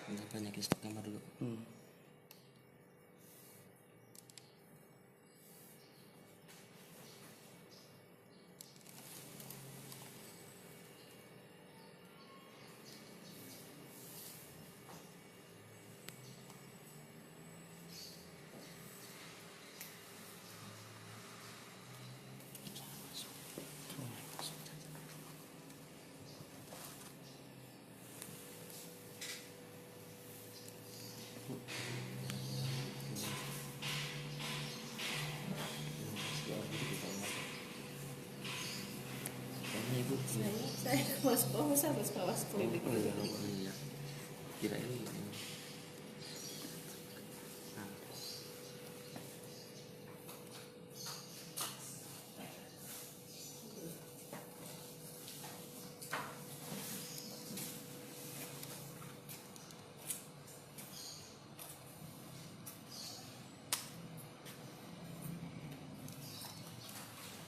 Bentar, banyakin stok gambar dulu. Ibu. Saya masuk kawas harus kawas kulit. Oh iya. Kirain ini.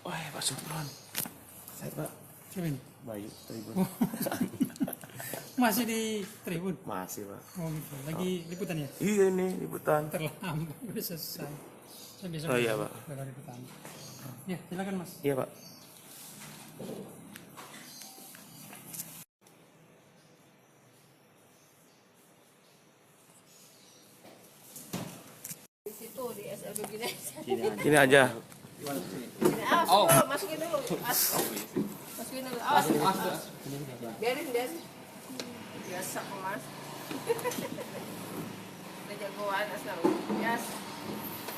Wah, Pak Supron. Saya Pak. Siapa ini? Bayu Tribun. Masih di Tribun? Masih Pak. Oh gitu. Lagi liputan ya? Iya ini liputan. Terlambat, udah selesai. Saya besok Oh iya, Pak. bakal liputan. Ya, silakan Mas. Iya Pak. Di situ di SLB gini. Ini aja. Awas, masukin dulu. Masukin dulu. Awas. Biarin. Biasa kok Mas. Udah jagoan asal. Yes.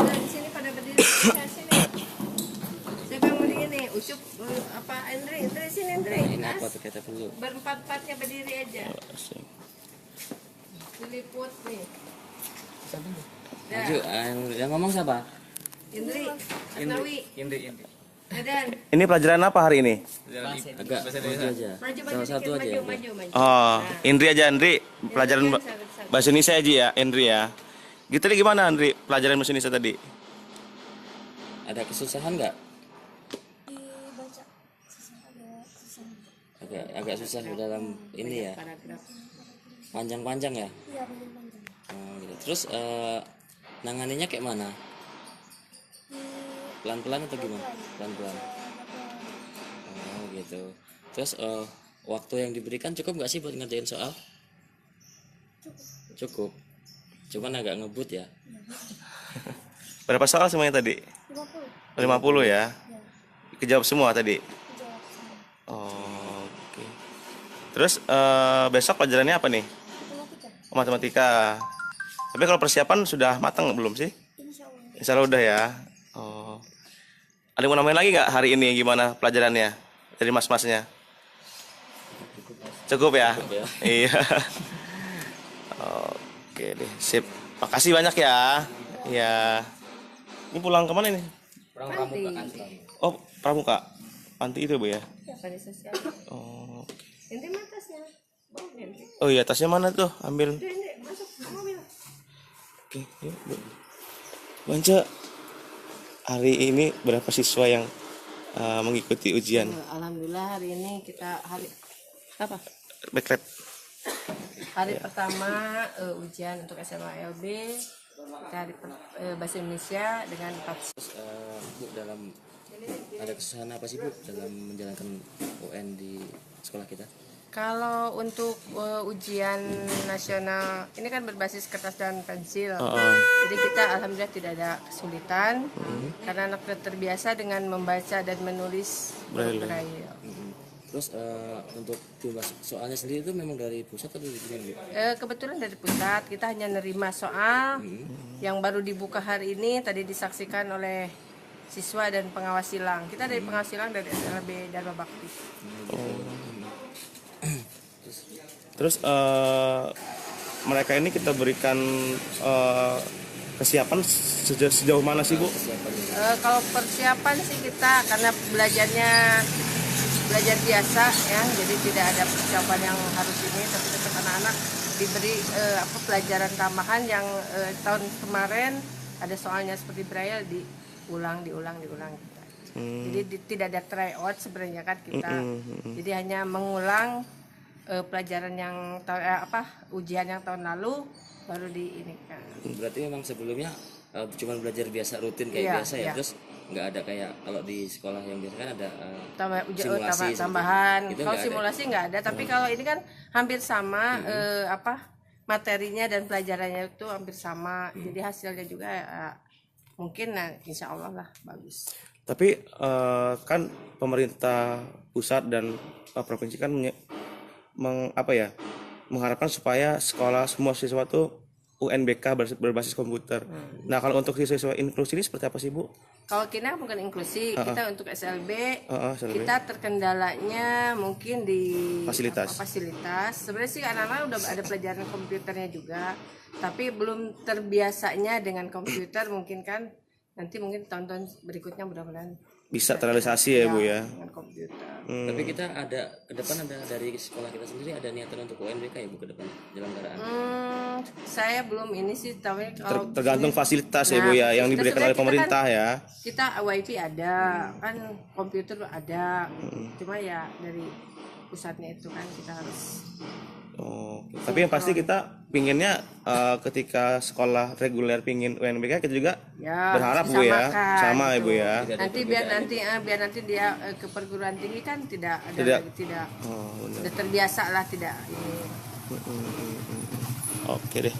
Nah, di sini pada berdiri di sini. Siapa yang mau di ini? Ucup apa Andre sini Andre. Ini apa tuh kita dulu? Berempat-empatnya berdiri aja. Diliput nih. Maju, yang ngomong siapa? Indri, Asnawi, Indri. Adan. Ini pelajaran apa hari ini? Agak maju aja. Maju Salah satu aja ya. maju. Oh, Indri aja Indri. Pelajaran bahasa Indonesia aja ya, Indri ya. Gitu tadi gimana Indri? Pelajaran bahasa Indonesia tadi? Ada kesusahan nggak? Dibaca susah, agak susah. Agak susah dalam ini ya. Paragraf. Panjang-panjang ya. Iya panjang-panjang. Oh, gitu. Terus nanganinya kayak mana? Pelan-pelan atau gimana? Pelan-pelan. Oh gitu. Terus waktu yang diberikan cukup nggak sih buat ngerjain soal? Cukup. Cuman agak ngebut ya. Berapa soal semuanya tadi? 50. 50 ya. Kejawab semua tadi. Jawab semua. Oh, oke. Terus besok pelajarannya apa nih? Matematika. Oh, matematika. Tapi kalau persiapan sudah matang belum sih? Insya Allah. Insya Allah udah ya. Oh. Ada yang mau nambahin lagi nggak hari ini gimana pelajarannya dari mas-masnya? Cukup ya? Cukup ya. Iya. Oke deh, sip. Makasih banyak ya. Iya. Ini pulang kemana ini? Panti. Oh, pramuka. Panti itu Bu ya? Ya, panti sosial. Oh. Oke. Nanti matasnya. Bawa nanti. Oh iya, tasnya mana tuh? Ambil. Udah, masuk ke mobil. Oke, yuk, Bu. Banca, hari ini berapa siswa yang mengikuti ujian? Alhamdulillah hari ini kita apa? Backlet. Hari pertama ujian untuk SMA LB. Kita hari bahasa Indonesia dengan 4. Terus Bu dalam ada kesusahan apa sih Bu dalam menjalankan UN di sekolah kita? Kalau untuk ujian nasional ini kan berbasis kertas dan pensil. Jadi kita alhamdulillah tidak ada kesulitan karena anak terbiasa dengan membaca dan menulis Braille. Braille. Terus untuk jumlah soalnya sendiri itu memang dari pusat atau dari mana Bu? Kebetulan dari pusat kita hanya nerima soal yang baru dibuka hari ini tadi disaksikan oleh siswa dan pengawas silang. Kita dari pengawas silang dari SLB Dharma Bakti. Terus mereka ini kita berikan kesiapan sejauh mana sih Bu? Kalau persiapan sih kita karena belajar biasa ya, jadi tidak ada persiapan yang harus ini, tapi tetap anak-anak diberi pelajaran tambahan yang tahun kemarin ada soalnya seperti Braille diulang gitu. Jadi tidak ada tryout sebenarnya kan kita. Jadi hanya mengulang pelajaran yang ujian yang tahun lalu baru diinikan. Berarti memang sebelumnya cuma belajar biasa rutin kayak Iya, biasa ya. iya. Terus nggak ada kayak kalau di sekolah yang biasa kan ada Simulasi seperti tambahan. itu. Itu Kalau nggak ada. simulasi nggak ada, tapi kalau ini kan hampir sama materinya dan pelajarannya itu hampir sama. Jadi hasilnya juga mungkin insya Allah lah bagus. Tapi kan pemerintah pusat dan provinsi kan mengharapkan supaya sekolah semua siswa tuh UNBK berbasis komputer. Nah, kalau untuk siswa inklusi ini seperti apa sih, Bu? Kalau kita bukan inklusi, kita untuk SLB, SLB. kita terkendalanya mungkin di Fasilitas. fasilitas. Sebenarnya sih anak-anak udah ada pelajaran komputernya juga, tapi belum terbiasanya dengan komputer. Mungkin kan nanti mungkin tahun-tahun berikutnya mudah-mudahan Bisa terrealisasi ya, Bu ya. dengan komputer. Tapi kita ada ke depan ada dari sekolah kita sendiri ada niatan untuk UNBK ya Bu ke depan penyelenggaraan. Saya belum ini sih, tapi kalau Tergantung fasilitas ya, Nah, Bu ya, yang fasilitas diberikan oleh sebenarnya kita pemerintah ya. kita wifi ada, kan komputer ada, cuma ya dari pusatnya itu kan kita harus Oh, tapi yang pasti kita pinginnya ketika sekolah reguler pingin UNBK, kita juga ya berharap Bu ya, disamakan sama gitu. Ibu ya. Nanti biar nanti dia ke perguruan tinggi kan tidak ada Tidak. lagi, tidak Oh, benar. udah terbiasa lah tidak ini. Oke deh.